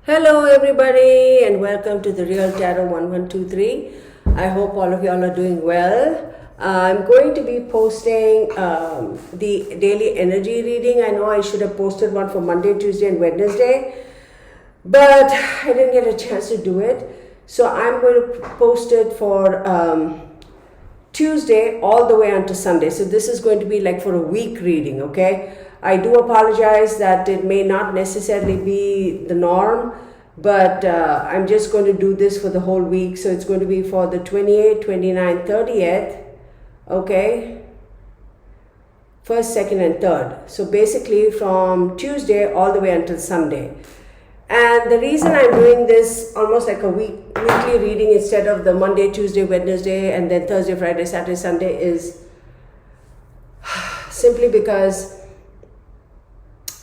Hello everybody and welcome to the Real Tarot 1123. I hope all of y'all are doing well. I'm going to be posting the daily energy reading. I know I should have posted one for Monday, Tuesday and Wednesday, but I didn't get a chance to do it. So I'm going to post it for Tuesday all the way until Sunday. So this is going to be like for a week reading, okay? I do apologize that it may not necessarily be the norm, but I'm just going to do this for the whole week. So it's going to be for the 28th, 29th, 30th, okay? 1st, 2nd and 3rd. So basically from Tuesday all the way until Sunday. And the reason I'm doing this almost like a weekly reading instead of the Monday, Tuesday, Wednesday, and then Thursday, Friday, Saturday, Sunday is simply because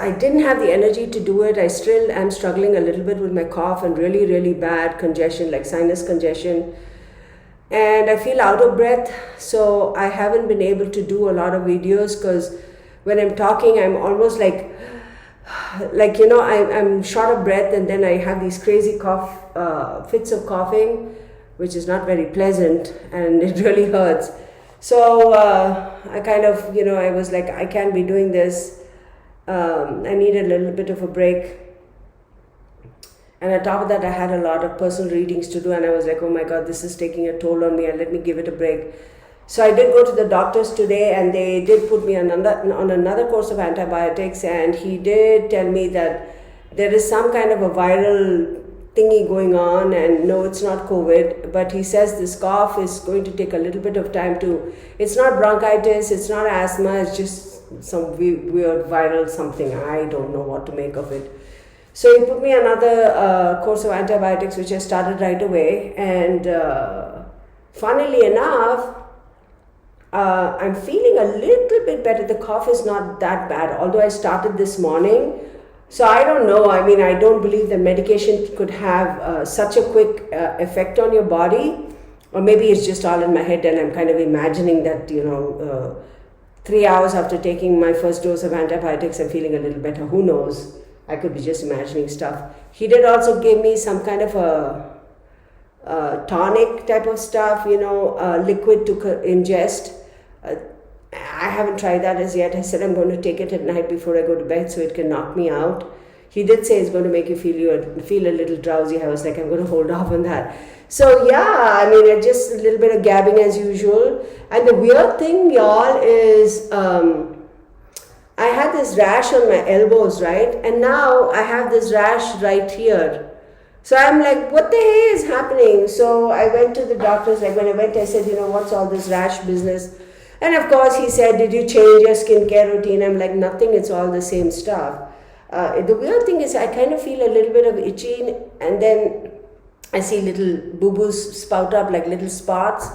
I didn't have the energy to do it. I still am struggling a little bit with my cough and really, really bad congestion, like sinus congestion. And I feel out of breath. So I haven't been able to do a lot of videos because when I'm talking, I'm almost like you know, I'm short of breath, and then I have these crazy fits of coughing, which is not very pleasant, and it really hurts. So I kind of, you know, I was like, I can't be doing this. I need a little bit of a break. And on top of that, I had a lot of personal readings to do, and I was like, oh my God, this is taking a toll on me, and let me give it a break. So I did go to the doctors today, and they did put me on another course of antibiotics, and he did tell me that there is some kind of a viral thingy going on, and no, it's not COVID, but he says this cough is going to take a little bit of time to, it's not bronchitis, it's not asthma, it's just some weird viral something. I don't know what to make of it. So he put me another course of antibiotics, which I started right away, and funnily enough, I'm feeling a little bit better. The cough is not that bad, although I started this morning. So I don't know. I mean, I don't believe that medication could have such a quick effect on your body. Or maybe it's just all in my head and I'm kind of imagining that, you know, 3 hours after taking my first dose of antibiotics, I'm feeling a little better. Who knows? I could be just imagining stuff. He did also give me some kind of a tonic type of stuff, you know, liquid to ingest. I haven't tried that as yet. I said I'm going to take it at night before I go to bed so it can knock me out. He did say it's going to make you feel a little drowsy. I was like, I'm going to hold off on that. So yeah, I mean, just a little bit of gabbing as usual. And the weird thing, y'all, is I had this rash on my elbows, right? And now I have this rash right here. So I'm like, what the hey is happening? So I went to the doctors. Like when I went, I said, you know, what's all this rash business? And of course he said, did you change your skincare routine? I'm like, nothing, it's all the same stuff. The weird thing is I kind of feel a little bit of itching, and then I see little boo-boos spout up like little spots.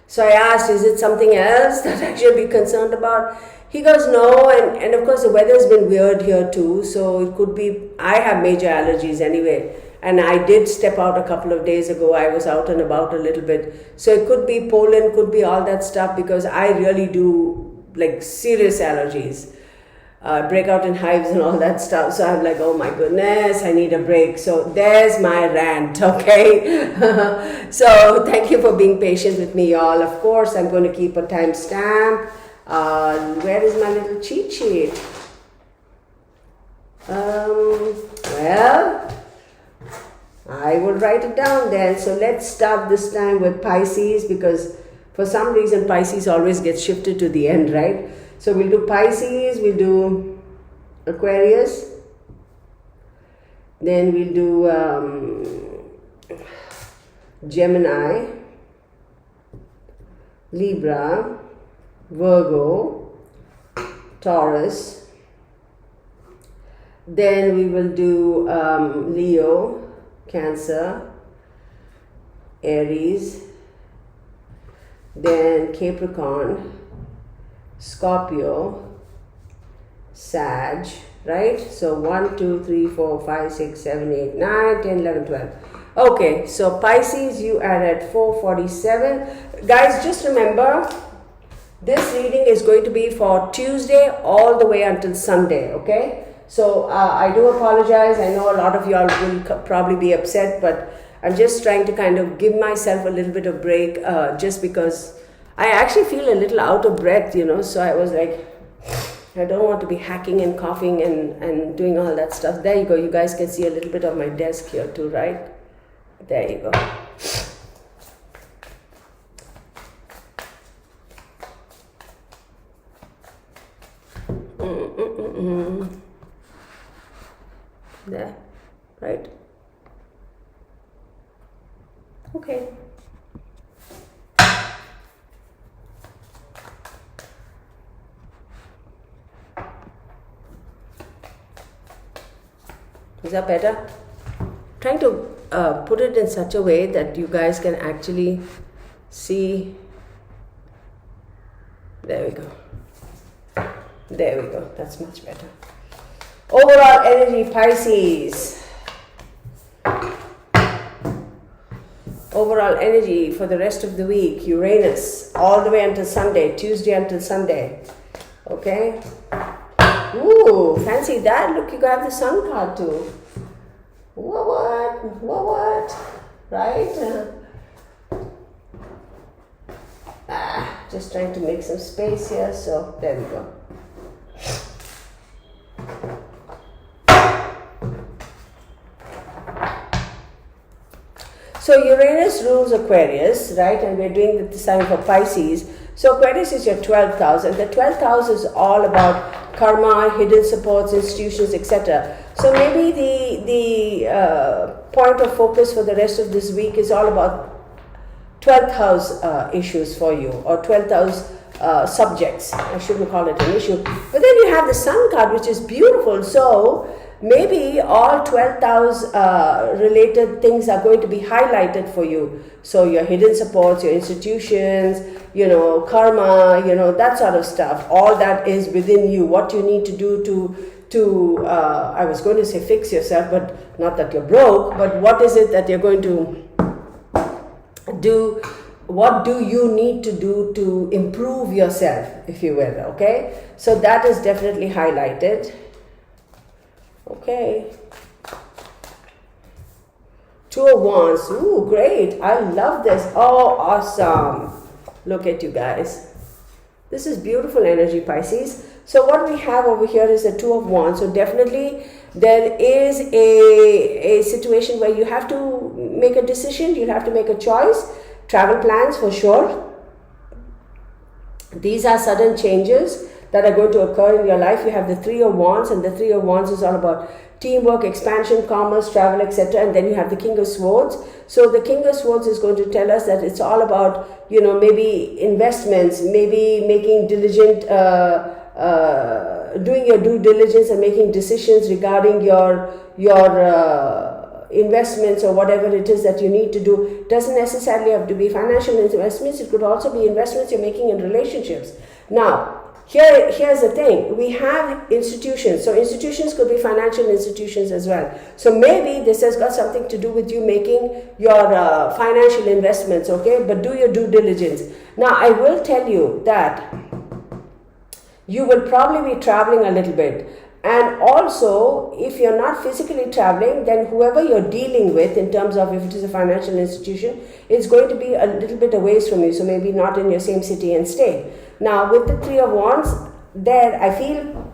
So I asked, is it something else that I should be concerned about? He goes, no, and of course the weather's been weird here too, so it could be, I have major allergies anyway. And I did step out a couple of days ago. I was out and about a little bit. So it could be pollen, could be all that stuff, because I really do like serious allergies. Break out in hives and all that stuff. So I'm like, oh my goodness, I need a break. So there's my rant, okay? So thank you for being patient with me, y'all. Of course, I'm going to keep a timestamp. Where is my little cheat sheet? Well, I will write it down then. So let's start this time with Pisces, because for some reason Pisces always gets shifted to the end, right? So we'll do Pisces, we'll do Aquarius, then we'll do Gemini, Libra, Virgo, Taurus, then we will do Leo, Cancer, Aries, then Capricorn, Scorpio, Sag, right? So 1, 2, 3, 4, 5, 6, 7, 8, 9, 10, 11, 12. Okay, so Pisces, you are at 447. Guys, just remember, this reading is going to be for Tuesday all the way until Sunday, okay? So I do apologize. I know a lot of y'all will probably be upset, but I'm just trying to kind of give myself a little bit of break, just because I actually feel a little out of breath, you know. So I was like, I don't want to be hacking and coughing and doing all that stuff. There you go. You guys can see a little bit of my desk here too, right? There you go. There, right? Okay. Is that better? Trying to put it in such a way that you guys can actually see. There we go. There we go. That's much better. Overall energy, Pisces. Overall energy for the rest of the week, Uranus, all the way until Sunday, Tuesday until Sunday. Okay? Ooh, fancy that. Look, you got the sun card too. What? Right? Just trying to make some space here. So, there we go. So Uranus rules Aquarius, right? And we're doing the sign for Pisces. So Aquarius is your 12th house, and the 12th house is all about karma, hidden supports, institutions, etc. So maybe the point of focus for the rest of this week is all about 12th house issues for you, or 12th house subjects. I shouldn't call it an issue. But then you have the sun card, which is beautiful. So maybe all 12th house related things are going to be highlighted for you. So your hidden supports, your institutions, you know, karma, you know, that sort of stuff. All that is within you. What you need to do to I was going to say fix yourself, but not that you're broke, but what is it that you're going to do? What do you need to do to improve yourself, if you will, okay? So that is definitely highlighted. Okay. Two of Wands. Ooh, great. I love this. Oh, awesome. Look at you guys. This is beautiful energy, Pisces. So what we have over here is the Two of Wands. So definitely there is a situation where you have to make a decision. You have to make a choice. Travel plans for sure. These are sudden changes that are going to occur in your life. You have the Three of Wands, and the Three of Wands is all about teamwork, expansion, commerce, travel, etc. And then you have the King of Swords. So the King of Swords is going to tell us that it's all about, you know, maybe investments, maybe making diligent, doing your due diligence and making decisions regarding your investments or whatever it is that you need to do. It doesn't necessarily have to be financial investments. It could also be investments you're making in relationships. Now, here's the thing. We have institutions. So institutions could be financial institutions as well. So maybe this has got something to do with you making your financial investments, okay? But do your due diligence. Now, I will tell you that you will probably be traveling a little bit. And also, if you're not physically traveling, then whoever you're dealing with, in terms of if it is a financial institution, it's going to be a little bit away from you. So maybe not in your same city and state. Now, with the Three of Wands, there I feel,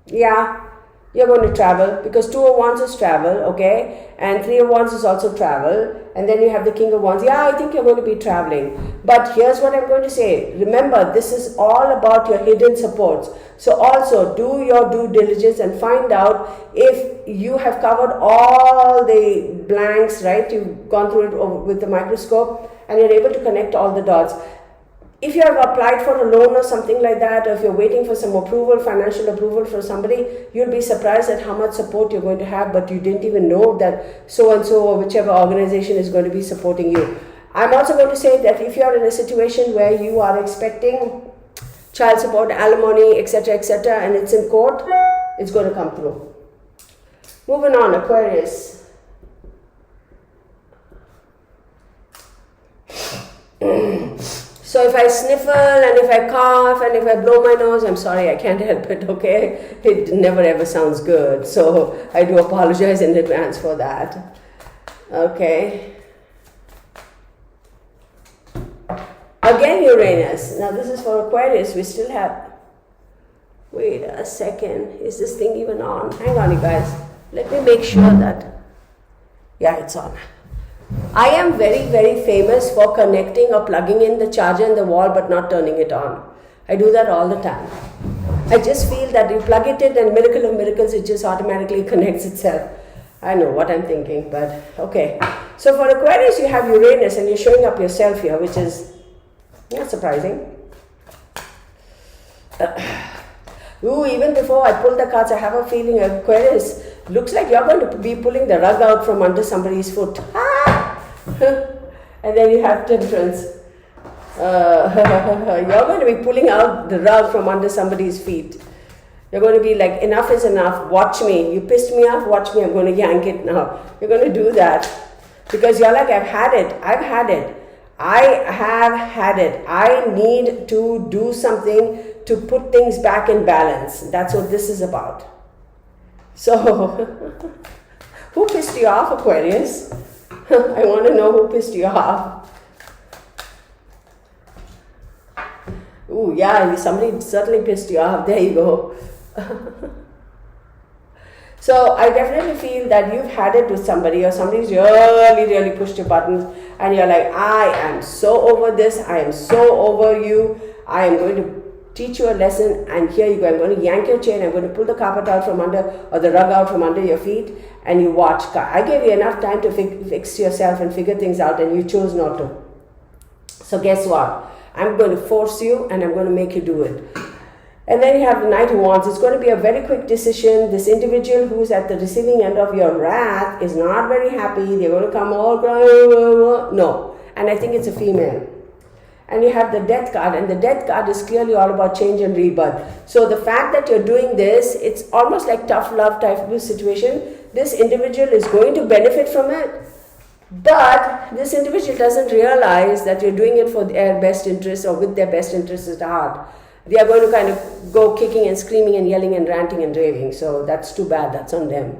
yeah, you're going to travel, because Two of Wands is travel, okay? And Three of Wands is also travel. And then you have the King of Wands. Yeah, I think you're going to be traveling. But here's what I'm going to say. Remember, this is all about your hidden supports. So also do your due diligence and find out if you have covered all the blanks, right? You've gone through it with the microscope and you're able to connect all the dots. If you have applied for a loan or something like that, or if you're waiting for some approval, financial approval from somebody, you'll be surprised at how much support you're going to have, but you didn't even know that so-and-so or whichever organization is going to be supporting you. I'm also going to say that if you're in a situation where you are expecting child support, alimony, etc., and it's in court, it's going to come through. Moving on, Aquarius. So So if I sniffle and if I cough and if I blow my nose, I'm sorry, I can't help it, okay? It never ever sounds good. So I do apologize in advance for that. Okay. Again, Uranus. Now this is for Aquarius. We still have... Wait a second. Is this thing even on? Hang on, you guys. Let me make sure that... Yeah, it's on. I am very, very famous for connecting or plugging in the charger in the wall but not turning it on. I do that all the time. I just feel that you plug it in and miracle of miracles, it just automatically connects itself. I know what I'm thinking, but okay. So for Aquarius, you have Uranus and you're showing up yourself here, which is not surprising. Ooh, even before I pull the cards, I have a feeling Aquarius looks like you're going to be pulling the rug out from under somebody's foot. Ah! And then you have Temperance. You're going to be pulling out the rug from under somebody's feet. You're going to be like, enough is enough, watch me. You pissed me off, watch me, I'm going to yank it now. You're going to do that. Because you're like, I've had it. I have had it. I need to do something to put things back in balance. That's what this is about. So, who pissed you off, Aquarius? I want to know who pissed you off. Ooh, yeah, somebody certainly pissed you off. There you go. So I definitely feel that you've had it with somebody or somebody's really pushed your buttons and you're like, I am so over this, I am so over you, I am going to teach you a lesson and here you go, I'm going to yank your chain, I'm going to pull the carpet out from under or the rug out from under your feet and you watch. I gave you enough time to fix yourself and figure things out and you chose not to. So guess what? I'm going to force you and I'm going to make you do it. And then you have the Knight of Wands. It's going to be a very quick decision. This individual who's at the receiving end of your wrath is not very happy. They're going to come all crying. No. And I think it's a female. And you have the Death card. And the Death card is clearly all about change and rebirth. So the fact that you're doing this, it's almost like tough love type of situation. This individual is going to benefit from it. But this individual doesn't realize that you're doing it for their best interest or with their best interests at heart. They are going to kind of go kicking and screaming and yelling and ranting and raving. So that's too bad. That's on them.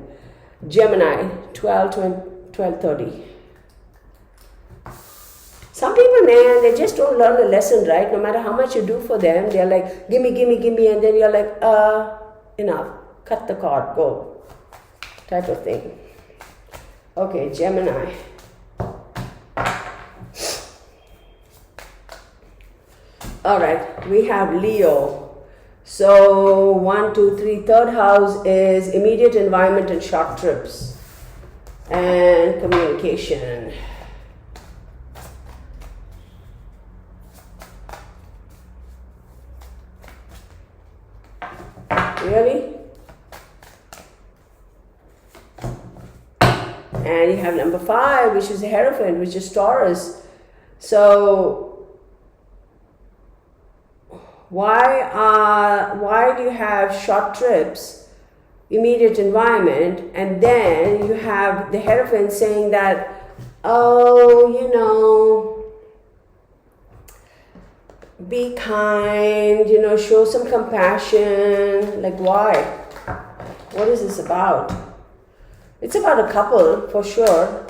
Gemini, 12:30. Some people, man, they just don't learn a lesson, right? No matter how much you do for them, they're like, gimme. And then you're like, enough. Cut the cord, go. Type of thing. Okay, Gemini. All right, we have Leo. So 1, 2, 3, third house is immediate environment and short trips and communication. Really? And you have number 5, which is the Hierophant, which is Taurus. So why do you have short trips, immediate environment, and then you have the Hierophant saying that, oh, you know, be kind, you know, show some compassion. Like, why? What is this about? It's about a couple, for sure.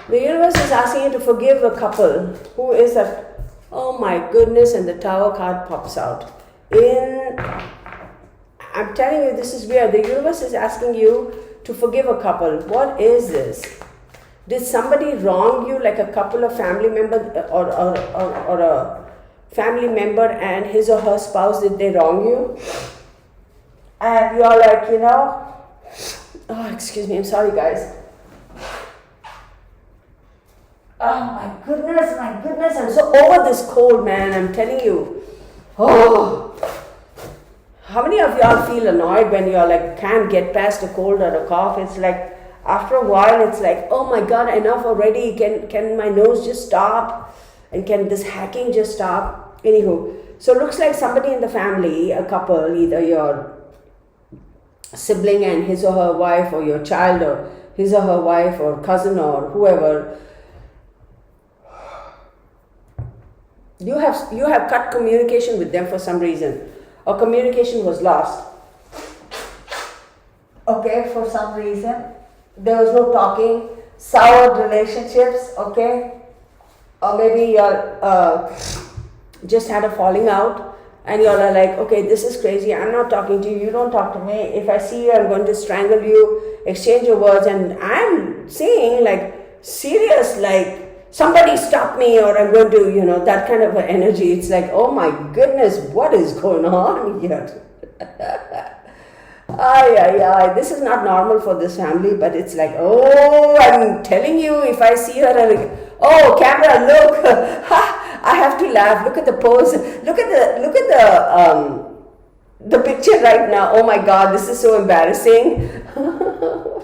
The universe is asking you to forgive a couple. Who is that? Oh my goodness, and the Tower card pops out. I'm telling you, this is weird. The universe is asking you to forgive a couple. What is this? Did somebody wrong you, like a couple of family members or a family member and his or her spouse, did they wrong you? And you're like, you know, oh, excuse me, I'm sorry guys. Oh my goodness, I'm so over this cold, man, I'm telling you. Oh, how many of y'all feel annoyed when you're like, can't get past a cold or a cough? It's like, after a while, it's like, oh my God, enough already. Can my nose just stop? And can this hacking just stop? Anywho, so it looks like somebody in the family, a couple, either your sibling and his or her wife, or your child or his or her wife or cousin or whoever, You have cut communication with them for some reason, or communication was lost. Okay, for some reason there was no talking, soured relationships. Okay, or maybe you're just had a falling out. And you're like, okay, this is crazy. I'm not talking to you. You don't talk to me. If I see you, I'm going to strangle you. Exchange your words. And I'm saying, like, serious, like, somebody stop me, or I'm going to, that kind of energy. It's like, oh my goodness, what is going on here? This is not normal for this family, but it's like, oh, I'm telling you, if I see her, I'm like, oh, camera, look. I have to laugh. Look at the pose. Look at the picture right now. Oh my God, this is so embarrassing.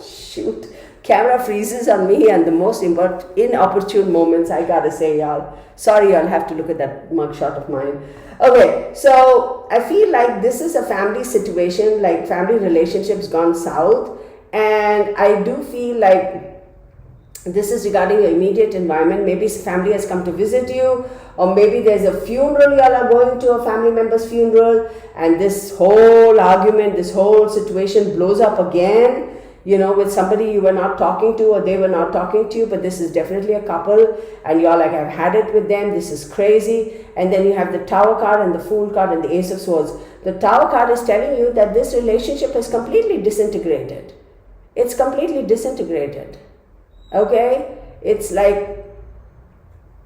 Shoot, camera freezes on me, and the most inopportune moments. I gotta say, y'all. Sorry, I'll have to look at that mugshot of mine. Okay, so I feel like this is a family situation, like family relationships gone south, and I do feel like this is regarding your immediate environment. Maybe family has come to visit you, or maybe there's a funeral, you all are going to a family member's funeral, and this whole argument, this whole situation blows up again, with somebody you were not talking to, or they were not talking to you, but this is definitely a couple, and you're like, I've had it with them, this is crazy. And then you have the Tower card and the Fool card and the Ace of Swords. The Tower card is telling you that this relationship is completely disintegrated. It's completely disintegrated. Okay, it's like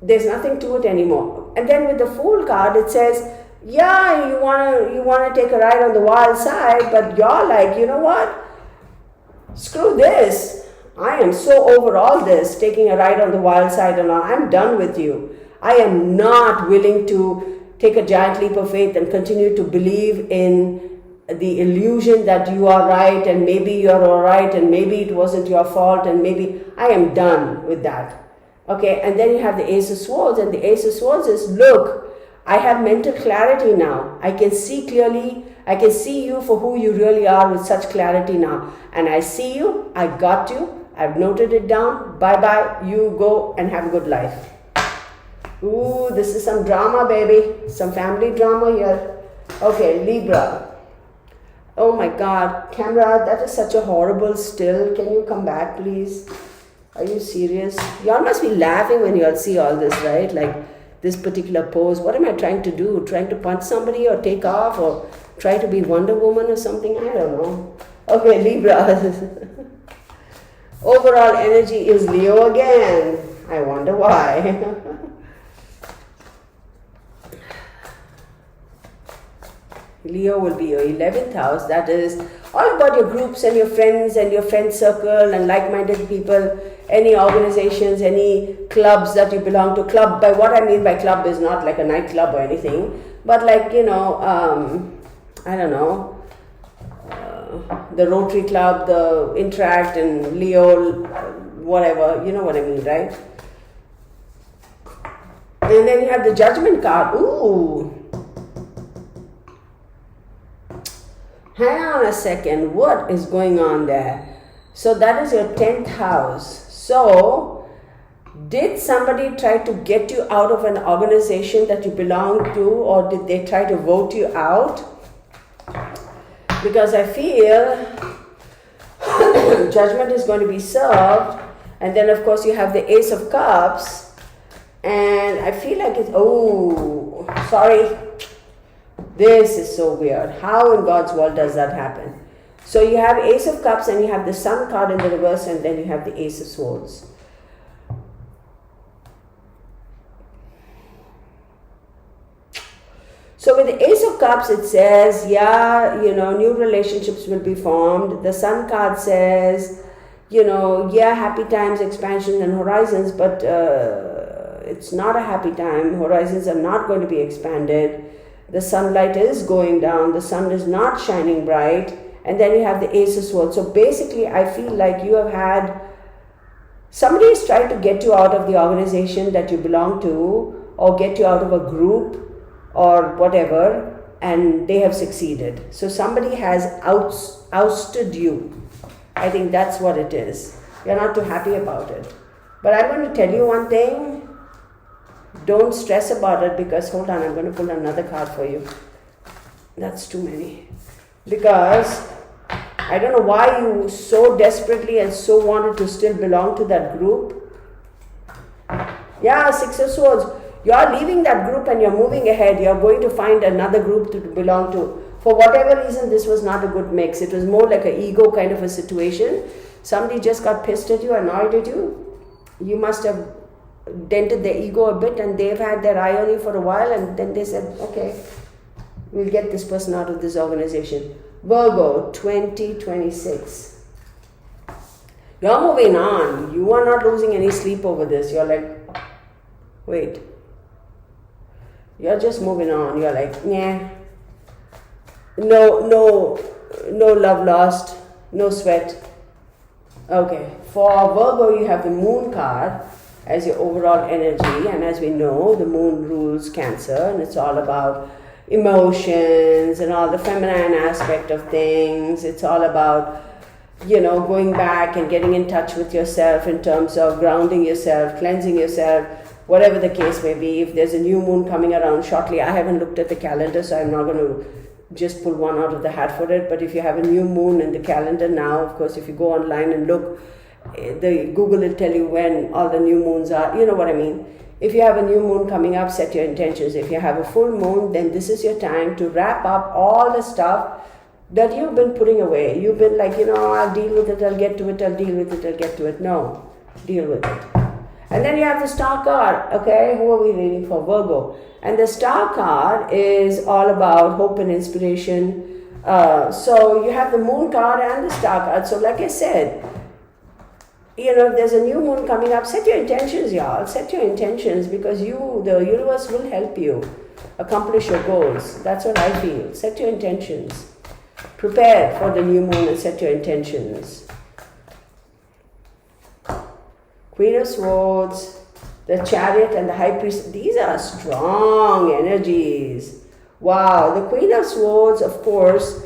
there's nothing to it anymore. And then with the Fool card, it says, yeah, you wanna take a ride on the wild side, but you're like, you know what? Screw this. I am so over all this, taking a ride on the wild side, and I'm done with you. I am not willing to take a giant leap of faith and continue to believe in the illusion that you are right, and maybe you're all right, and maybe it wasn't your fault, and maybe I am done with that. Okay, and then you have the Ace of Swords, and the Ace of Swords is, look, I have mental clarity now. I can see clearly. I can see you for who you really are with such clarity now. And I see you. I got you. I've noted it down. Bye-bye. You go and have a good life. Ooh, this is some drama, baby. Some family drama here. Okay, Libra. Oh my God. Camera, that is such a horrible still. Can you come back, please? Are you serious? Y'all must be laughing when y'all see all this, right? Like this particular pose. What am I trying to do? Trying to punch somebody or take off or try to be Wonder Woman or something? I don't know. Okay, Libra. Overall energy is Leo again. I wonder why. Leo will be your 11th house. That is all about your groups and your friends and your friend circle and like-minded people, any organizations, any clubs that you belong to. Club, by what I mean by club is not like a nightclub or anything, but like, I don't know, the Rotary Club, the Interact and Leo, whatever, you know what I mean, right? And then you have the Judgment card. Ooh. Hang on a second, what is going on there? So that is your 10th house. So, did somebody try to get you out of an organization that you belong to, or did they try to vote you out? Because I feel judgment is going to be served, and then of course you have the Ace of Cups, and I feel like it's, oh, sorry. This is so weird. How in God's world does that happen? So you have Ace of Cups and you have the Sun card in the reverse, and then you have the Ace of Swords. So with the Ace of Cups, it says, yeah, new relationships will be formed. The Sun card says, yeah, happy times, expansion and horizons, but it's not a happy time. Horizons are not going to be expanded. The sunlight is going down, the sun is not shining bright, and then you have the Ace of Swords. So basically, I feel like you have had, somebody is trying to get you out of the organization that you belong to, or get you out of a group, or whatever, and they have succeeded. So somebody has ousted you. I think that's what it is. You're not too happy about it. But I'm going to tell you one thing. Don't stress about it, because, hold on, I'm going to pull another card for you. That's too many. Because I don't know why you so desperately and so wanted to still belong to that group. Yeah, Six of Swords. You're leaving that group and you're moving ahead. You're going to find another group to belong to. For whatever reason, this was not a good mix. It was more like an ego kind of a situation. Somebody just got pissed at you, annoyed at you. You must have dented their ego a bit, and they've had their eye on you for a while, and then they said, okay, we'll get this person out of this organization. Virgo, 2026. You're moving on. You are not losing any sleep over this. You're like, wait. You're just moving on. You're like, nah. No love lost. No sweat. Okay. For Virgo, you have the Moon card as your overall energy, and as we know, the Moon rules Cancer, and it's all about emotions and all the feminine aspect of things. It's all about, going back and getting in touch with yourself in terms of grounding yourself, cleansing yourself, whatever the case may be. If there's a new moon coming around shortly, I haven't looked at the calendar, so I'm not going to just pull one out of the hat for it. But if you have a new moon in the calendar now, of course, if you go online and look, the Google will tell you when all the new moons are. You know what I mean? If you have a new moon coming up, set your intentions. If you have a full moon, then this is your time to wrap up all the stuff that you've been putting away. You've been like, I'll deal with it, I'll get to it, I'll deal with it, I'll get to it. No, deal with it. And then you have the Star card, okay? Who are we reading for? Virgo. And the Star card is all about hope and inspiration. So you have the Moon card and the Star card. So like I said, if there's a new moon coming up, set your intentions, y'all. Set your intentions, because the universe will help you accomplish your goals. That's what I feel. Set your intentions. Prepare for the new moon and set your intentions. Queen of Swords, the Chariot and the High Priest. These are strong energies. Wow. The Queen of Swords, of course,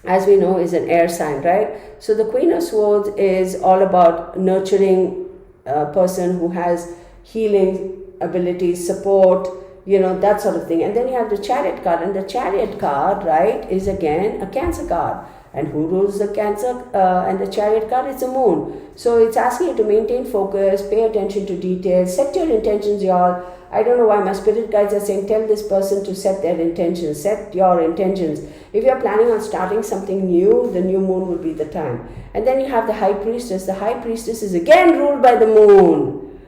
as we know, is an air sign, right? So the Queen of Swords is all about nurturing a person who has healing abilities, support, that sort of thing. And then you have the Chariot card, and the Chariot card, right, is again a Cancer card. And who rules the Cancer and the Chariot card? It's a moon. So it's asking you to maintain focus, pay attention to details, set your intentions, y'all. I don't know why my spirit guides are saying, tell this person to set their intentions, set your intentions. If you're planning on starting something new, the new moon will be the time. And then you have the High Priestess. The High Priestess is again ruled by the moon.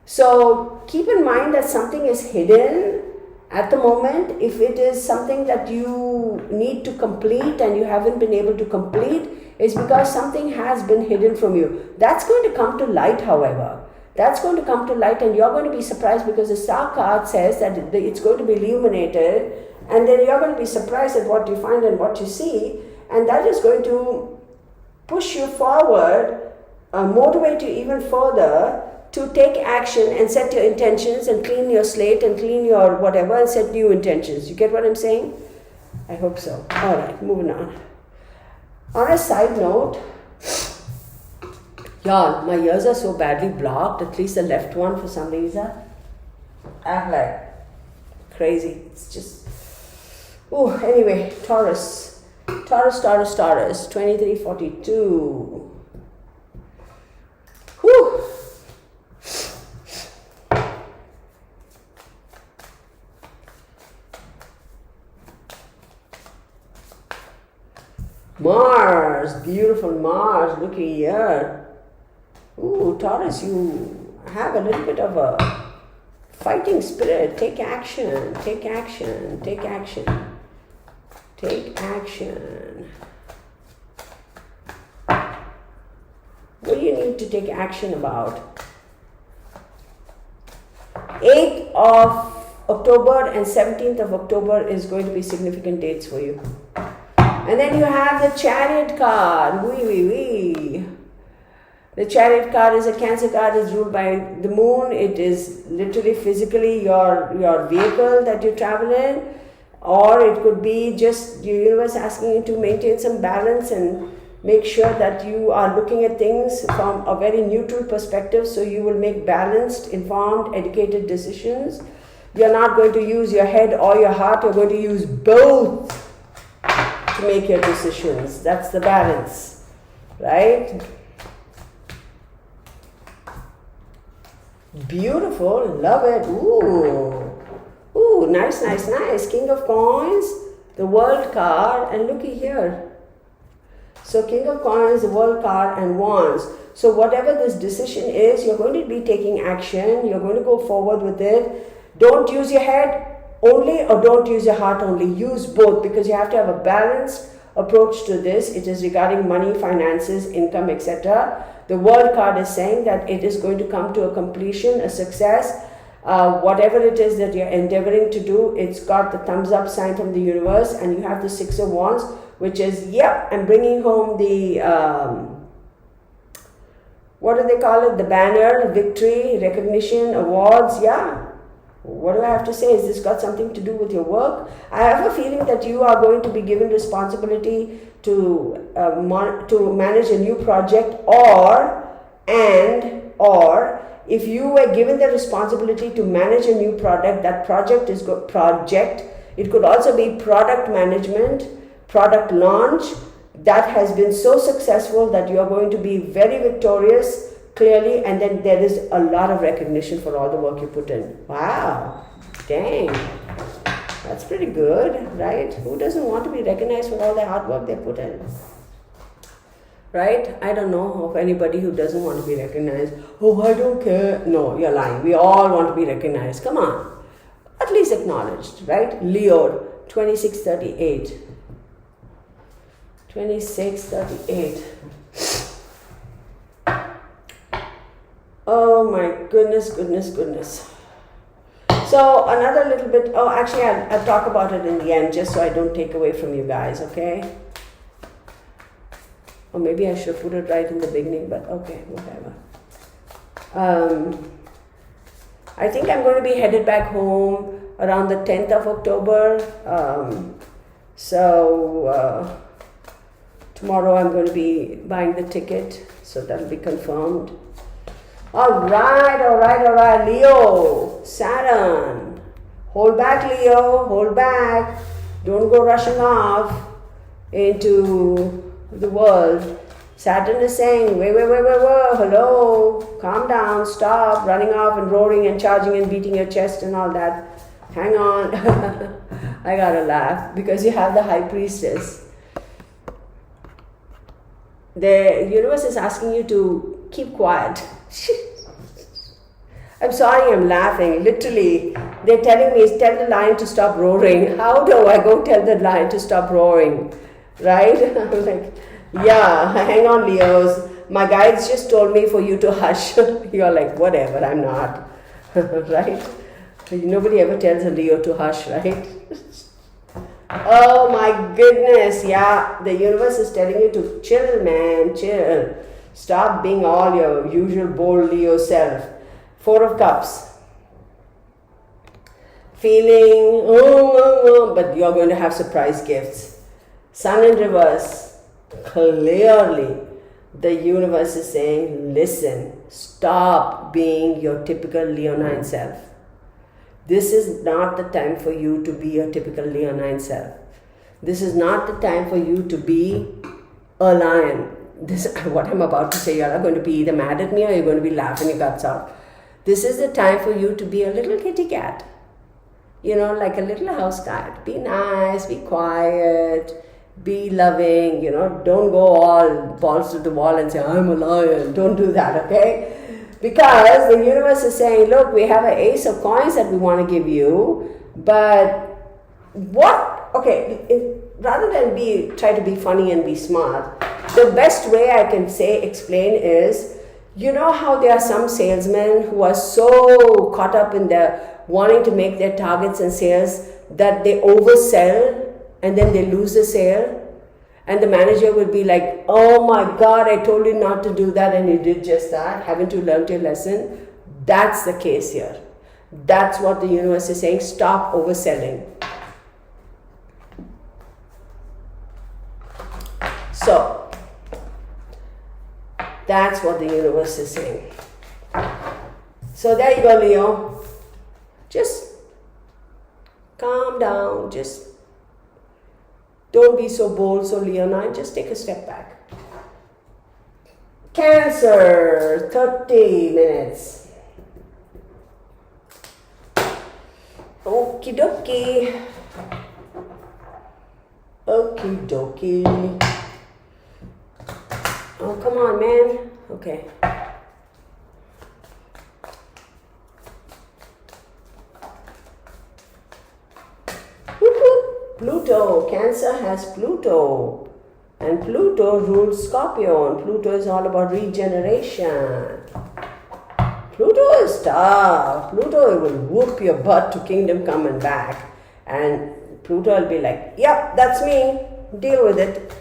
So keep in mind that something is hidden at the moment. If it is something that you need to complete and you haven't been able to complete, it's because something has been hidden from you. That's going to come to light, however. That's going to come to light, and you're going to be surprised, because the Star card says that it's going to be illuminated, and then you're going to be surprised at what you find and what you see, and that is going to push you forward, motivate you even further to take action and set your intentions and clean your slate and clean your whatever and set new intentions. You get what I'm saying? I hope so. All right, moving on. On a side note, y'all, my ears are so badly blocked, at least the left one for some reason. I'm like crazy. It's just, anyway, Taurus, 2342. Whew. Mars, beautiful Mars, looky here. Ooh, Taurus, you have a little bit of a fighting spirit. Take action, take action, take action, take action. What do you need to take action about? 8th of October and 17th of October is going to be significant dates for you. And then you have the Chariot card. The Chariot card is a Cancer card. It's ruled by the moon. It is literally physically your vehicle that you travel in, or it could be just your universe asking you to maintain some balance and Make sure that you are looking at things from a very neutral perspective, so you will make balanced, informed, educated decisions. You're not going to use your head or your heart, you're going to use both to make your decisions. That's the balance, right? Beautiful, love it. Ooh, nice, nice, nice. King of Coins, the World card, and looky here. So King of Coins, the World card, and Wands. So whatever this decision is, you're going to be taking action. You're going to go forward with it. Don't use your head only, or don't use your heart only. Use both, because you have to have a balanced approach to this. It is regarding money, finances, income, etc. The World card is saying that it is going to come to a completion, a success. Whatever it is that you're endeavoring to do, it's got the thumbs up sign from the universe, and you have the Six of Wands, which is, yep, I'm bringing home the, what do they call it? The banner, victory, recognition, awards, yeah. What do I have to say? Is this got something to do with your work? I have a feeling that you are going to be given responsibility to manage a new project, or if you were given the responsibility to manage a new product, that project is it could also be product management, product launch that has been so successful that you are going to be very victorious, clearly, and then there is a lot of recognition for all the work you put in. Wow, dang, that's pretty good, right? Who doesn't want to be recognized for all the hard work they put in? Right? I don't know of anybody who doesn't want to be recognized. Oh, I don't care. No, you're lying. We all want to be recognized. Come on. At least acknowledged, right? Leo, 2638. 2638. Oh my goodness, goodness, goodness. So another little bit, oh actually I'll talk about it in the end, just so I don't take away from you guys, okay? Or maybe I should have put it right in the beginning, but okay, whatever. I think I'm going to be headed back home around the 10th of October. Tomorrow I'm going to be buying the ticket, so that'll be confirmed. All right, Leo, Saturn. Hold back, Leo, hold back. Don't go rushing off into the world. Saturn is saying, wait, hello, calm down, stop running off and roaring and charging and beating your chest and all that. Hang on. I gotta laugh because you have the High Priestess. The universe is asking you to keep quiet. I'm sorry, I'm laughing. Literally, they're telling me, tell the lion to stop roaring. How do I go tell the lion to stop roaring? Right? I'm like, yeah, hang on, Leos. My guides just told me for you to hush. You're like, whatever, I'm not. Right? Nobody ever tells a Leo to hush, right? Oh my goodness, yeah. The universe is telling you to chill, man, chill. Stop being all your usual bold Leo self. Four of Cups. Feeling, but you're going to have surprise gifts. Sun in reverse. Clearly, the universe is saying, listen, stop being your typical Leonine self. This is not the time for you to be your typical Leonine self. This is not the time for you to be a lion. This, what I'm about to say, you're going to be either mad at me or you're going to be laughing your guts out. This is the time for you to be a little kitty cat. You know, like a little house cat. Be nice, be quiet, be loving, you know. Don't go all balls to the wall and say, I'm a lion. Don't do that, okay? Because the universe is saying, look, we have an ace of coins that we want to give you, but what? Okay, rather than try to be funny and be smart, the best way I can explain is, you know how there are some salesmen who are so caught up in their wanting to make their targets and sales that they oversell and then they lose the sale? And the manager would be like, oh my God, I told you not to do that and you did just that. Haven't you learned your lesson? That's the case here. That's what the universe is saying. Stop overselling. So, That's what the universe is saying. So there you go, Leo. Just calm down. Just don't be so bold, so leonine. Just take a step back. Cancer, 30 minutes. Okie dokie. Okie dokie. Oh, come on, man. Okay. Pluto. Cancer has Pluto. And Pluto rules Scorpio. And Pluto is all about regeneration. Pluto is tough. Pluto will whoop your butt to kingdom come and back. And Pluto will be like, yep, that's me. Deal with it.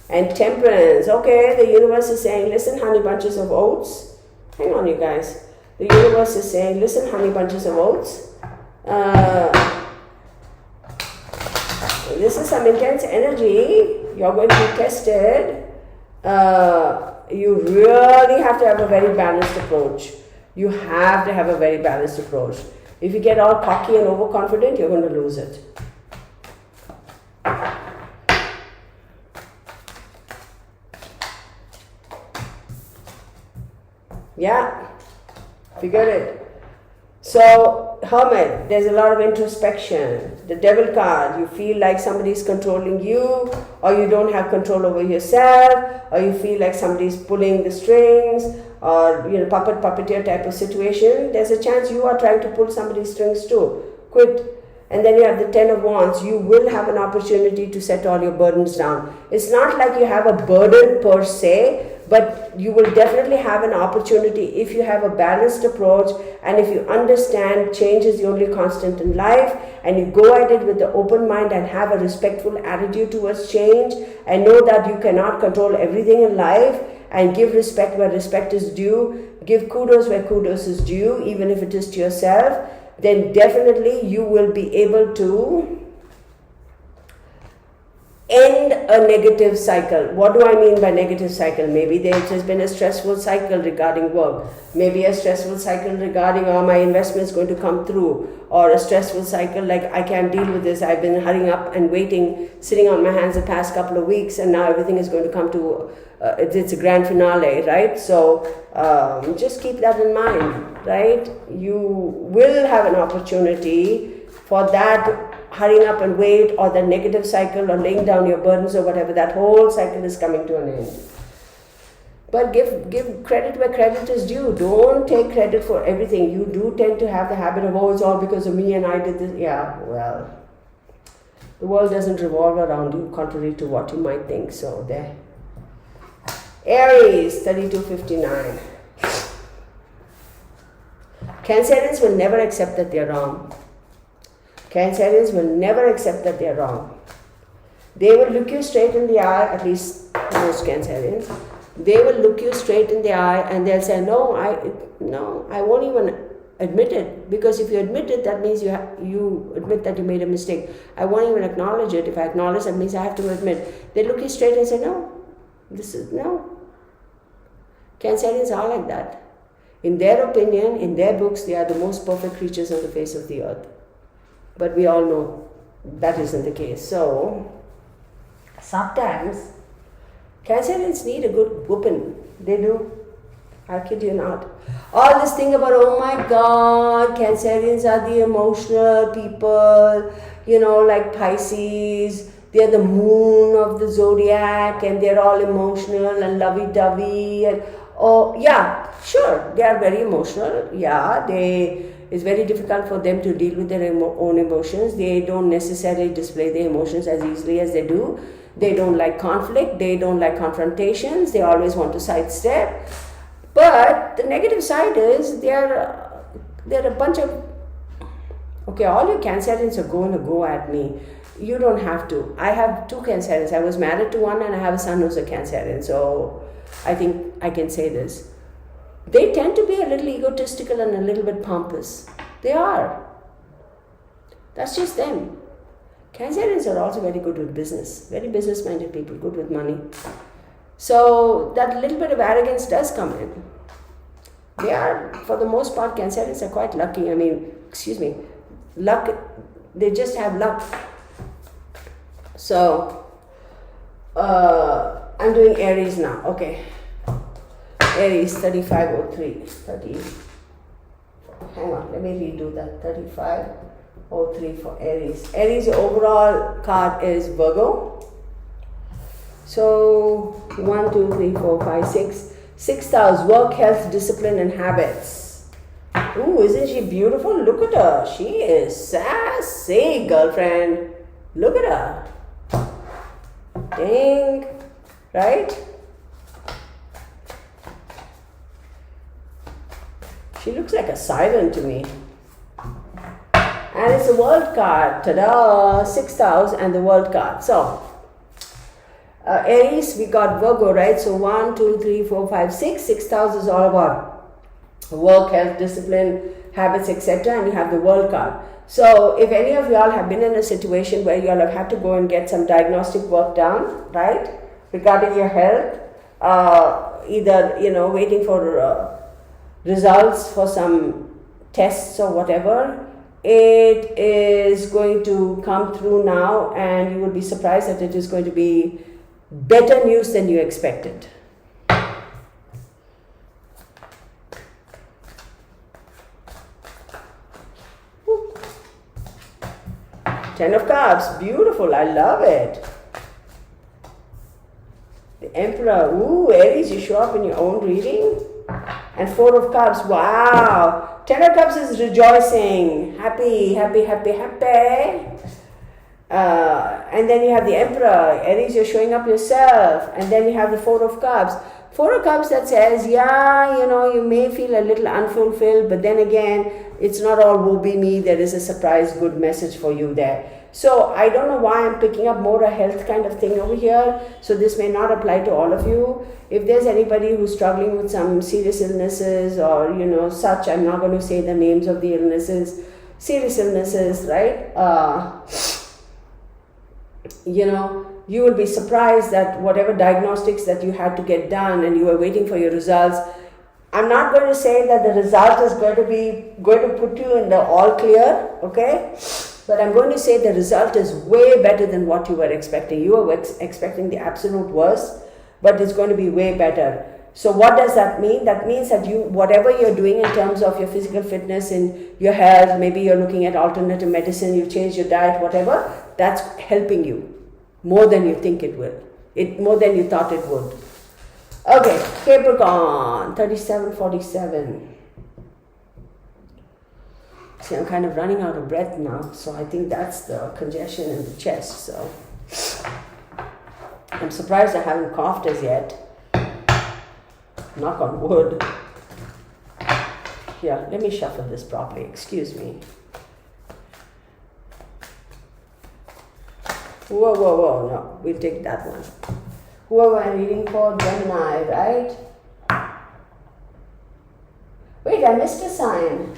And Temperance. Okay, the universe is saying, listen, honey bunches of oats. Hang on, you guys. The universe is saying, listen, honey bunches of oats. This is some intense energy. You're going to be tested. You really have to have a very balanced approach. You have to have a very balanced approach. If you get all cocky and overconfident, you're going to lose it. Yeah, figured it. So, Hermit, there's a lot of introspection. The Devil card, you feel like somebody's controlling you, or you don't have control over yourself, or you feel like somebody's pulling the strings, or puppeteer type of situation. There's a chance you are trying to pull somebody's strings too. Quit. And then you have the Ten of Wands. You will have an opportunity to set all your burdens down. It's not like you have a burden per se, but you will definitely have an opportunity if you have a balanced approach and if you understand change is the only constant in life, and you go at it with the open mind and have a respectful attitude towards change and know that you cannot control everything in life, and give respect where respect is due, give kudos where kudos is due, even if it is to yourself, then definitely you will be able to end a negative cycle. What do I mean by negative cycle? Maybe there has been a stressful cycle regarding work. Maybe a stressful cycle regarding my investment is going to come through. Or a stressful cycle like I can't deal with this. I've been hurrying up and waiting, sitting on my hands the past couple of weeks, and now everything is going to come to, it's a grand finale, right? So just keep that in mind, right? You will have an opportunity for that hurrying up and wait, or the negative cycle, or laying down your burdens, or whatever. That whole cycle is coming to an end. But give credit where credit is due. Don't take credit for everything. You do tend to have the habit of, oh, it's all because of me and I did this. Yeah, well, the world doesn't revolve around you, contrary to what you might think. So there. Aries, 3259. Cancerians will never accept that they're wrong. Cancerians will never accept that they're wrong. They will look you straight in the eye, at least most Cancerians. They will look you straight in the eye and they'll say, no, I won't even admit it. Because if you admit it, that means you admit that you made a mistake. I won't even acknowledge it. If I acknowledge, that means I have to admit. They look you straight and say, no. Cancerians are like that. In their opinion, in their books, they are the most perfect creatures on the face of the earth. But we all know that isn't the case. So, sometimes, Cancerians need a good whooping. They do. I kid you not. All this thing about, oh my God, Cancerians are the emotional people, like Pisces. They're the moon of the zodiac and they're all emotional and lovey-dovey. And, oh, yeah, sure, they are very emotional. Yeah, it's very difficult for them to deal with their own emotions. They don't necessarily display their emotions as easily as they do. They don't like conflict. They don't like confrontations. They always want to sidestep. But the negative side is they're a bunch of... Okay, all your Cancerians are going to go at me. You don't have to. I have 2 Cancerians. I was married to one and I have a son who's a Cancerian. So I think I can say this. They tend to be a little egotistical and a little bit pompous. They are. That's just them. Cancerians are also very good with business, very business-minded people, good with money. So that little bit of arrogance does come in. They are, for the most part, Cancerians are quite lucky. I mean, luck, they just have luck. So, I'm doing Aries now. Okay. Aries 3503. Hang on, let me redo that. 3503 for Aries. Aries, your overall card is Virgo. So 1, 2, 3, 4, 5, 6. 6th house, work, health, discipline, and habits. Ooh, isn't she beautiful? Look at her. She is sassy, girlfriend. Look at her. Dang. Right? She looks like a siren to me. And it's a world card. Ta-da! 6th house and the world card. So, Aries, we got Virgo, right? So 1, 2, 3, 4, 5, 6. 6th house is all about work, health, discipline, habits, etc. And you have the world card. So if any of y'all have been in a situation where y'all have had to go and get some diagnostic work done, right, regarding your health, either, waiting for results for some tests or whatever, it is going to come through now, and you will be surprised that it is going to be better news than you expected. Ten of Cups, beautiful, I love it. The Emperor, ooh, Aries, you show up in your own reading. And 4 of Cups, wow. 10 of Cups is rejoicing, happy, happy, happy, happy. And then you have the Emperor, Aries, you're showing up yourself. And then you have the 4 of Cups. 4 of Cups that says, yeah, you may feel a little unfulfilled, but then again, it's not all woe be me. There is a surprise good message for you there. So I don't know why I'm picking up more a health kind of thing over here. So this may not apply to all of you. If there's anybody who's struggling with some serious illnesses or, such, I'm not going to say the names of the illnesses, serious illnesses, right? You will be surprised that whatever diagnostics that you had to get done and you were waiting for your results, I'm not going to say that the result is going to put you in the all clear, okay? But I'm going to say the result is way better than what you were expecting. You were expecting the absolute worst, but it's going to be way better. So what does that mean? That means that whatever you're doing in terms of your physical fitness and your health, maybe you're looking at alternative medicine, you've changed your diet, whatever, that's helping you more than you think it will. More than you thought it would. Okay, Capricorn, 3747. See, I'm kind of running out of breath now, so I think that's the congestion in the chest. So I'm surprised I haven't coughed as yet. Knock on wood. Here, let me shuffle this properly. Excuse me. Whoa, no, we'll take that one. Whoever I'm reading for, Gemini, right? Wait, I missed a sign.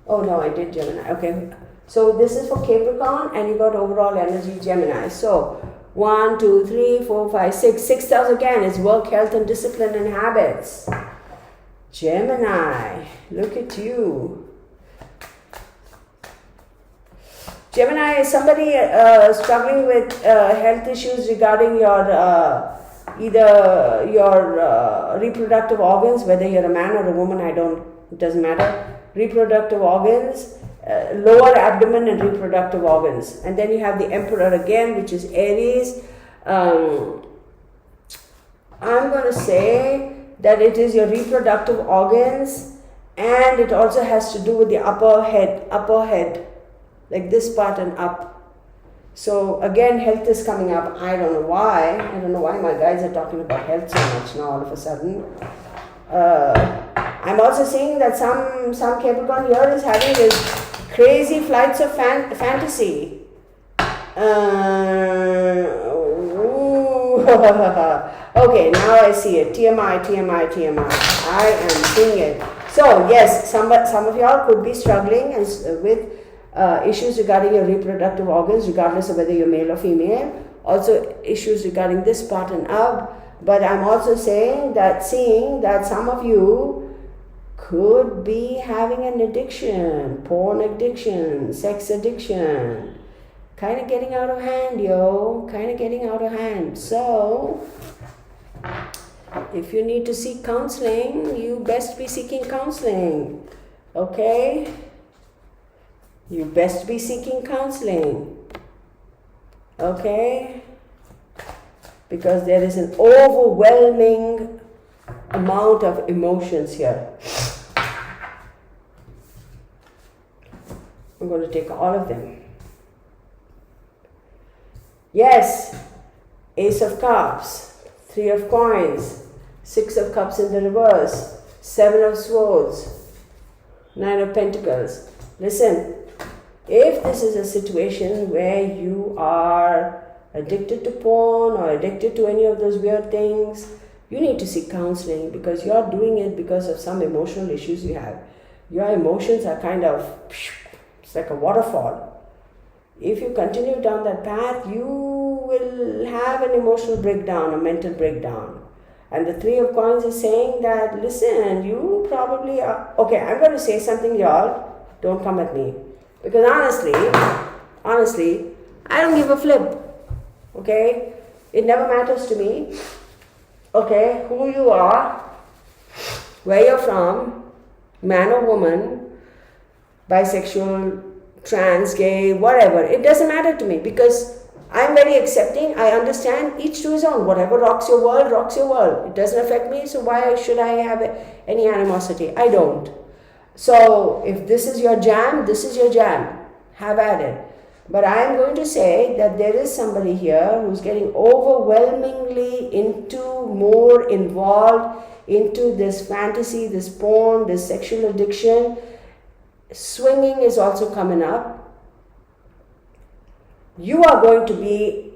Oh no, I did Gemini. Okay, so this is for Capricorn, and you got overall energy Gemini. So 1, 2, 3, 4, 5, 6. 6th house again is work, health, and discipline and habits. Gemini, look at you. Gemini is somebody struggling with health issues regarding your either your reproductive organs, whether you're a man or a woman, it doesn't matter. Reproductive organs, lower abdomen and reproductive organs. And then you have the Emperor again, which is Aries. I'm going to say that it is your reproductive organs, and it also has to do with the upper head, like this part and up. So again, health is coming up. I don't know why. I don't know why my guys are talking about health so much now all of a sudden. I'm also seeing that some Capricorn here is having this crazy flights of fantasy. Okay, now I see it. TMI. I am seeing it. So yes, some of y'all could be struggling with issues regarding your reproductive organs, regardless of whether you're male or female. Also issues regarding this part and up. But I'm also seeing that some of you could be having an addiction, porn addiction, sex addiction. Kind of getting out of hand, yo. Kind of getting out of hand. So, if you need to seek counseling, you best be seeking counseling. Okay? You best be seeking counseling. Okay? Because there is an overwhelming amount of emotions here. I'm going to take all of them. Yes, Ace of Cups, 3 of Coins, 6 of Cups in the reverse, 7 of Swords, 9 of Pentacles. Listen, if this is a situation where you are addicted to porn or addicted to any of those weird things, you need to seek counseling, because you're doing it because of some emotional issues you have. Your emotions are kind of, it's like a waterfall. If you continue down that path, you will have an emotional breakdown, a mental breakdown. And the 3 of Coins is saying that, listen, you probably are... Okay, I'm going to say something, y'all. Don't come at me. Because honestly, I don't give a flip. Okay? It never matters to me. Okay? Who you are, where you're from, man or woman, bisexual, trans, gay, whatever. It doesn't matter to me, because I'm very accepting. I understand, each to his own. Whatever rocks your world, rocks your world. It doesn't affect me, so why should I have any animosity? I don't. So if this is your jam, this is your jam. Have at it. But I am going to say that there is somebody here who's getting overwhelmingly more involved into this fantasy, this porn, this sexual addiction. Swinging is also coming up. You are going to be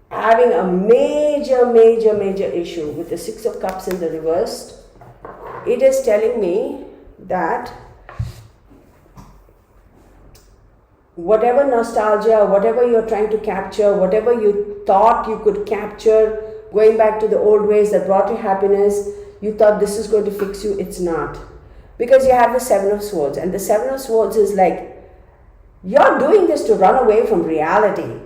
having a major issue with the 6 of Cups in the reversed. It is telling me that whatever nostalgia, whatever you're trying to capture, whatever you thought you could capture, going back to the old ways that brought you happiness, you thought this is going to fix you, it's not. Because you have the 7 of Swords, and the 7 of Swords is like, you're doing this to run away from reality.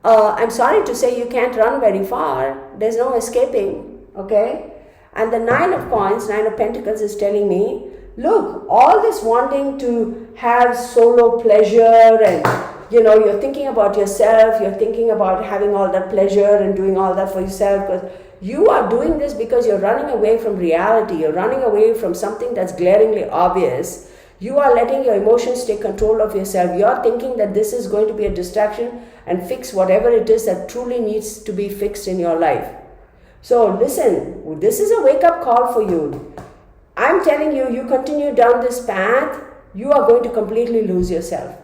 I'm sorry to say you can't run very far. There's no escaping, okay? And the 9 of Coins, 9 of Pentacles is telling me, look, all this wanting to have solo pleasure and, you're thinking about yourself, you're thinking about having all that pleasure and doing all that for yourself, because you are doing this because you're running away from reality. You're running away from something that's glaringly obvious. You are letting your emotions take control of yourself. You're thinking that this is going to be a distraction and fix whatever it is that truly needs to be fixed in your life. So listen, this is a wake-up call for you. I'm telling you, you continue down this path, you are going to completely lose yourself.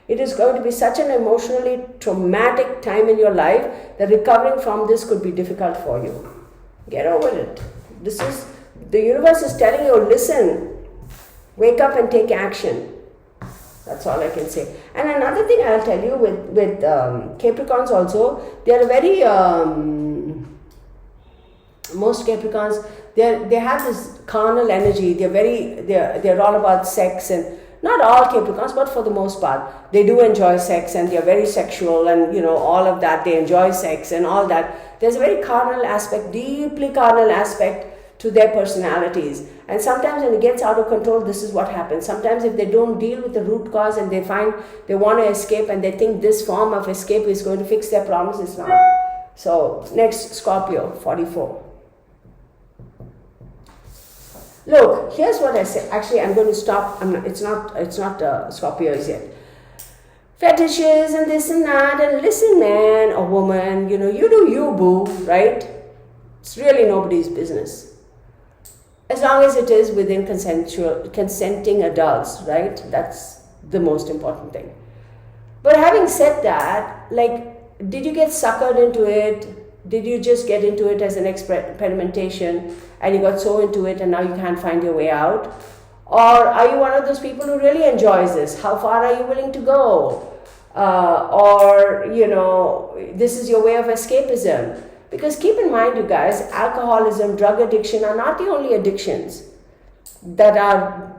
It is going to be such an emotionally traumatic time in your life that recovering from this could be difficult for you. Get over it. The universe is telling you, listen, wake up and take action. That's all I can say. And another thing I'll tell you with Capricorns also, they are very, most Capricorns, they have this carnal energy. They're all about sex, and not all Capricorns, but for the most part, they do enjoy sex, and they're very sexual, and all of that. They enjoy sex and all that. There's a very carnal aspect, deeply carnal aspect to their personalities. And sometimes when it gets out of control, this is what happens. Sometimes if they don't deal with the root cause and they find they want to escape and they think this form of escape is going to fix their problems, it's not. So next, Scorpio, 44. Look, here's what I say. Actually, I'm going to stop. It's not Scorpios yet. Fetishes and this and that. And listen, man or woman, you do you, boo, right? It's really nobody's business. As long as it is within consenting adults, right? That's the most important thing. But having said that, did you get suckered into it? Did you just get into it as an experimentation and you got so into it and now you can't find your way out? Or are you one of those people who really enjoys this? How far are you willing to go? Or, you know, this is your way of escapism. Because keep in mind, you guys, alcoholism, drug addiction are not the only addictions that are,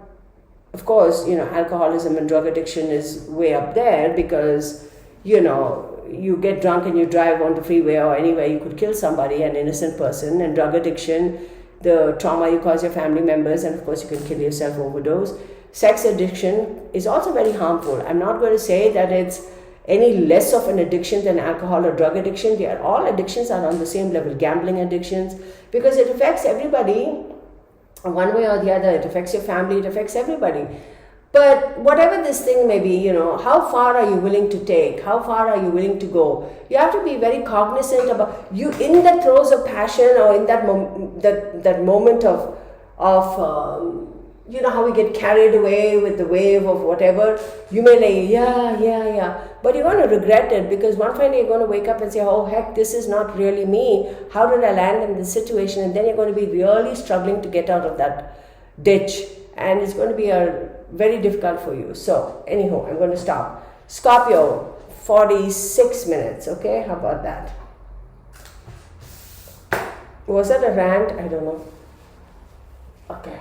of course, you know, alcoholism and drug addiction is way up there because, you know, you get drunk and you drive on the freeway or anywhere, you could kill somebody, an innocent person. And drug addiction, the trauma you cause your family members, and of course you can kill yourself, overdose. Sex addiction is also very harmful. I'm not going to say that it's any less of an addiction than alcohol or drug addiction. They are all addictions are on the same level. Gambling addictions, because it affects everybody one way or the other. It affects your family, it affects everybody. But whatever this thing may be, you know, how far are you willing to take? How far are you willing to go? You have to be very cognizant about you in the throes of passion or in that that moment of you know how we get carried away with the wave of whatever. You may like, yeah, but you're going to regret it because one fine day you're going to wake up and say, oh heck, this is not really me. How did I land in this situation? And then you're going to be really struggling to get out of that ditch. And it's going to be very difficult for you. So, anyhow, I'm going to stop. Scorpio, 46 minutes. Okay, how about that? Was that a rant? I don't know. Okay.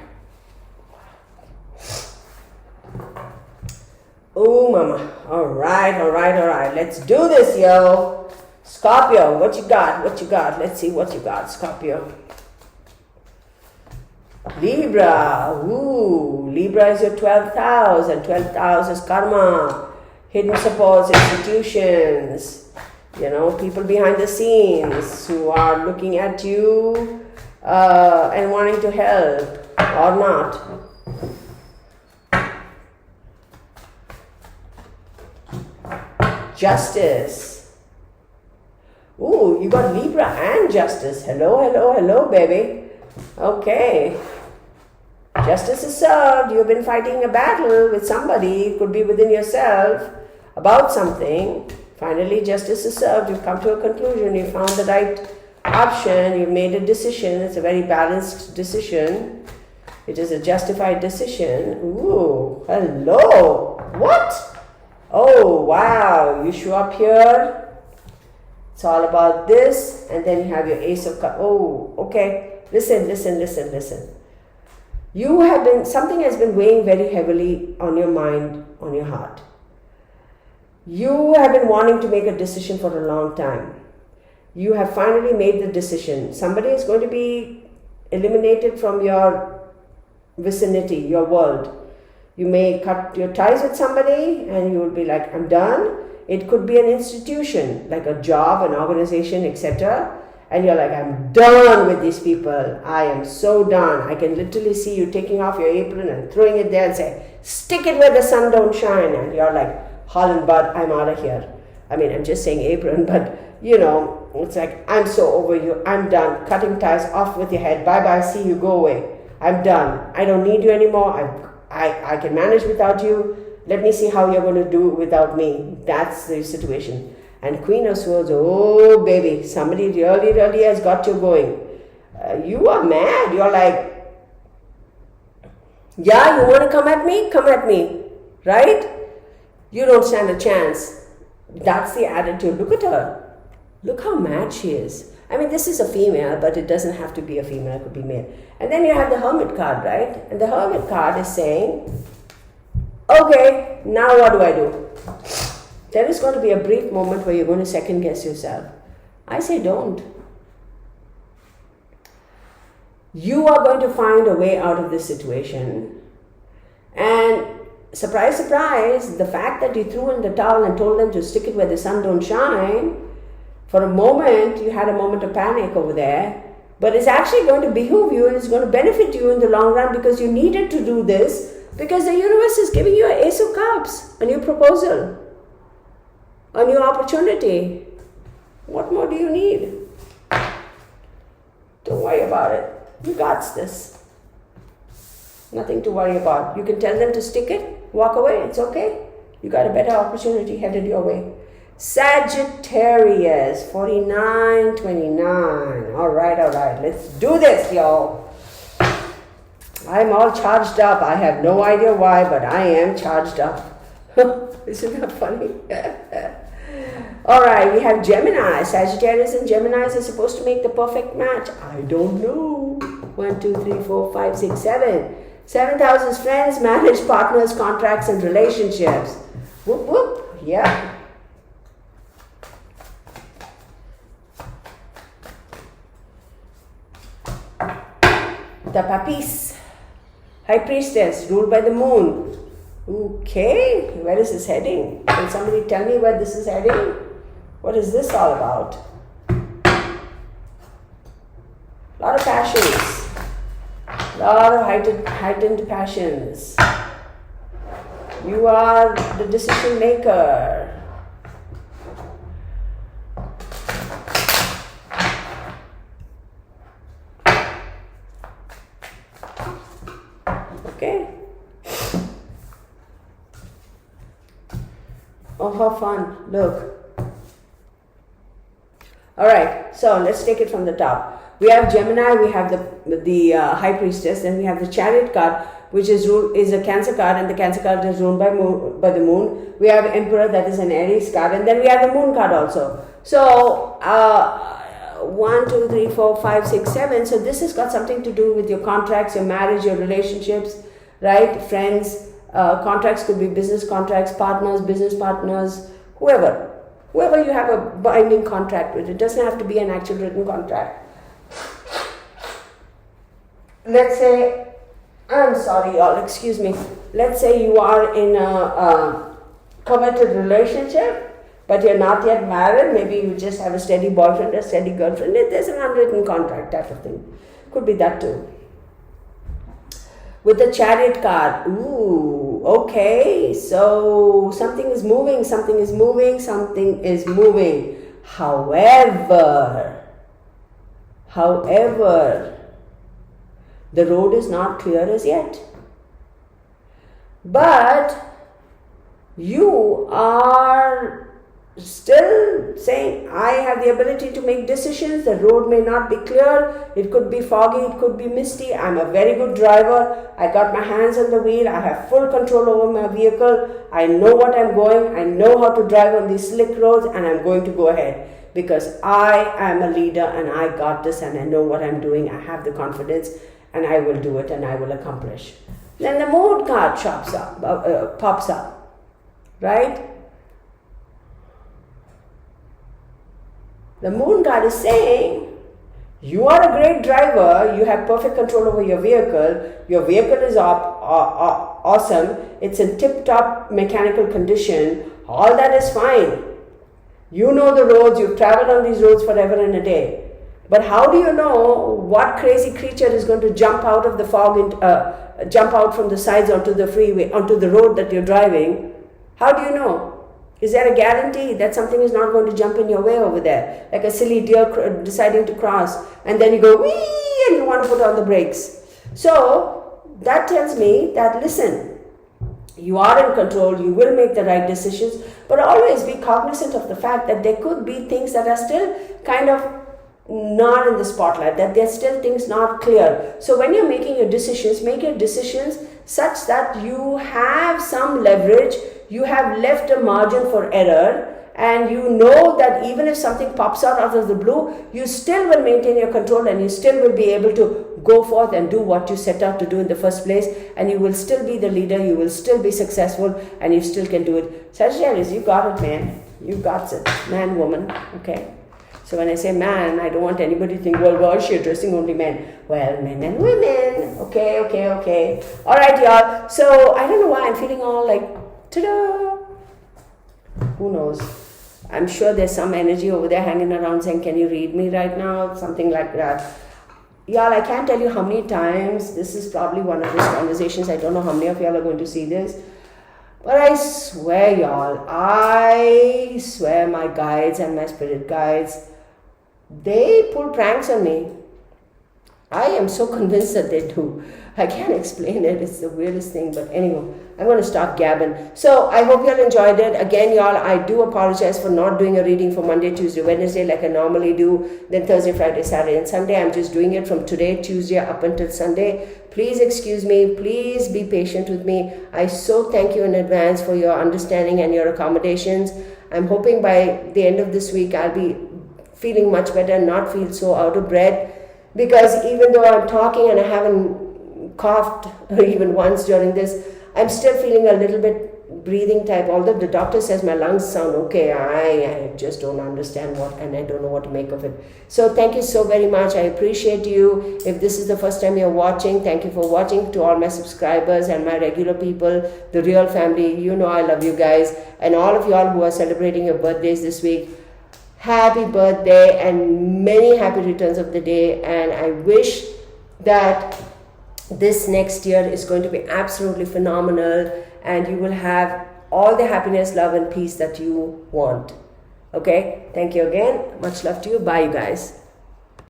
Oh, mama. All right. Let's do this, yo. Scorpio, what you got? Let's see what you got, Scorpio. Libra, Libra is your 12th house, and 12th house is karma, hidden supports, institutions, you know, people behind the scenes who are looking at you and wanting to help or not. Justice. You got Libra and Justice. Hello, baby. Okay. Justice is served. You've been fighting a battle with somebody. It could be within yourself about something. Finally, justice is served. You've come to a conclusion. You found the right option. You've made a decision. It's a very balanced decision. It is a justified decision. Ooh, hello. What? Oh, wow. You show up here. It's all about this. And then you have your Ace of Cups. Oh, okay. Listen. Something has been weighing very heavily on your mind, on your heart. You have been wanting to make a decision for a long time. You have finally made the decision. Somebody is going to be eliminated from your vicinity, your world. You may cut your ties with somebody and you will be like, I'm done. It could be an institution, like a job, an organization, etc. And you're like, I'm done with these people. I am so done. I can literally see you taking off your apron and throwing it there and say, stick it where the sun don't shine. And you're like, Holland Bud, I'm out of here. I mean, I'm just saying apron, but you know, it's like, I'm so over you. I'm done. Cutting ties, off with your head. Bye-bye, see you, go away. I'm done. I don't need you anymore. I can manage without you. Let me see how you're going to do without me. That's the situation. And Queen of Swords, oh baby, somebody really has got you going. You are mad. You're like, yeah, you want to come at me? Come at me. Right? You don't stand a chance. That's the attitude. Look at her. Look how mad she is. I mean, this is a female, but it doesn't have to be a female. It could be male. And then you have the Hermit card, right? And the Hermit card is saying, okay, now what do I do? There is going to be a brief moment where you're going to second guess yourself. I say don't. You are going to find a way out of this situation. And surprise, surprise, the fact that you threw in the towel and told them to stick it where the sun don't shine, for a moment, you had a moment of panic over there. But it's actually going to behoove you and it's going to benefit you in the long run because you needed to do this because the universe is giving you an Ace of Cups, a new proposal. A new opportunity. What more do you need? Don't worry about it. You got this. Nothing to worry about. You can tell them to stick it, walk away, it's okay. You got a better opportunity headed your way. Sagittarius, 49-29. All right. Let's do this, y'all. I'm all charged up. I have no idea why, but I am charged up. Isn't that funny? All right, we have Gemini. Sagittarius and Geminis are supposed to make the perfect match. I don't know. 1, 2, 3, 4, 5, 6, 7. 7,000 friends, marriage, partners, contracts, and relationships. Whoop, whoop. Yeah. The Pisces. High Priestess, ruled by the moon. Okay, where is this heading? Can somebody tell me where this is heading? What is this all about? A lot of passions. A lot of heightened passions. You are the decision maker. Okay. Oh, how fun. Look. All right. So let's take it from the top. We have Gemini, we have the High Priestess, and we have the Chariot card, which is a Cancer card, and the Cancer card is ruled by the moon. We have Emperor, that is an Aries card, and then we have the Moon card also. So 1, 2, 3, 4, 5, 6, 7. So this has got something to do with your contracts, your marriage, your relationships, right? Friends. Contracts could be business contracts, partners, business partners, whoever you have a binding contract with. It doesn't have to be an actual written contract. Let's say, I'm sorry y'all, excuse me. Let's say you are in a committed relationship, but you're not yet married. Maybe you just have a steady boyfriend, a steady girlfriend. There's an unwritten contract type of thing. Could be that too. With the Chariot card, ooh, okay, so something is moving, something is moving, something is moving. However, the road is not clear as yet. But you are still saying, I have the ability to make decisions. The road may not be clear. It could be foggy. It could be misty. I'm a very good driver. I got my hands on the wheel. I have full control over my vehicle. I know what I'm going. I know how to drive on these slick roads, and I'm going to go ahead because I am a leader and I got this and I know what I'm doing. I have the confidence and I will do it and I will accomplish. Then the Moon card pops up, right? The Moon card is saying, you are a great driver, you have perfect control over your vehicle is awesome, it's in tip-top mechanical condition, all that is fine. You know the roads, you've traveled on these roads forever and a day. But how do you know what crazy creature is going to jump out of the fog, jump out from the sides onto the freeway, onto the road that you're driving? How do you know? Is there a guarantee that something is not going to jump in your way over there? Like a silly deer deciding to cross, and then you go, wee, and you want to put on the brakes. So that tells me that, listen, you are in control, you will make the right decisions, but always be cognizant of the fact that there could be things that are still kind of not in the spotlight, that there's still things not clear. So when you're making your decisions, make your decisions such that you have some leverage, you have left a margin for error, and you know that even if something pops out of the blue, you still will maintain your control and you still will be able to go forth and do what you set out to do in the first place, and you will still be the leader, you will still be successful, and you still can do it. Sagittarius, you got it, man. You got it. Man, woman, okay? So when I say man, I don't want anybody to think, well, why is she addressing only men? Well, men and women. Okay. All right, y'all. So I don't know why I'm feeling all like, ta-da. Who knows? I'm sure there's some energy over there hanging around saying, can you read me right now? Something like that. Y'all, I can't tell you how many times, this is probably one of those conversations, I don't know how many of y'all are going to see this, but I swear, y'all, I swear my guides and my spirit guides, they pull pranks on me. I am so convinced that they do. I can't explain it. It's the weirdest thing. But anyway, I'm going to stop gabbing. So I hope y'all enjoyed it. Again, y'all, I do apologize for not doing a reading for Monday, Tuesday, Wednesday like I normally do. Then Thursday, Friday, Saturday, and Sunday. I'm just doing it from today, Tuesday, up until Sunday. Please excuse me. Please be patient with me. I so thank you in advance for your understanding and your accommodations. I'm hoping by the end of this week, I'll be feeling much better and not feel so out of breath. Because even though I'm talking and I haven't coughed even once during this, I'm still feeling a little bit breathing type. Although the doctor says my lungs sound okay, I just don't understand what, and I don't know what to make of it. So thank you so very much. I appreciate you. If this is the first time you're watching, thank you for watching. To all my subscribers and my regular people, the real family, you know I love you guys. And all of y'all who are celebrating your birthdays this week, happy birthday and many happy returns of the day. And I wish that this next year is going to be absolutely phenomenal and you will have all the happiness, love and peace that you want. Okay, thank you again. Much love to you. Bye, you guys.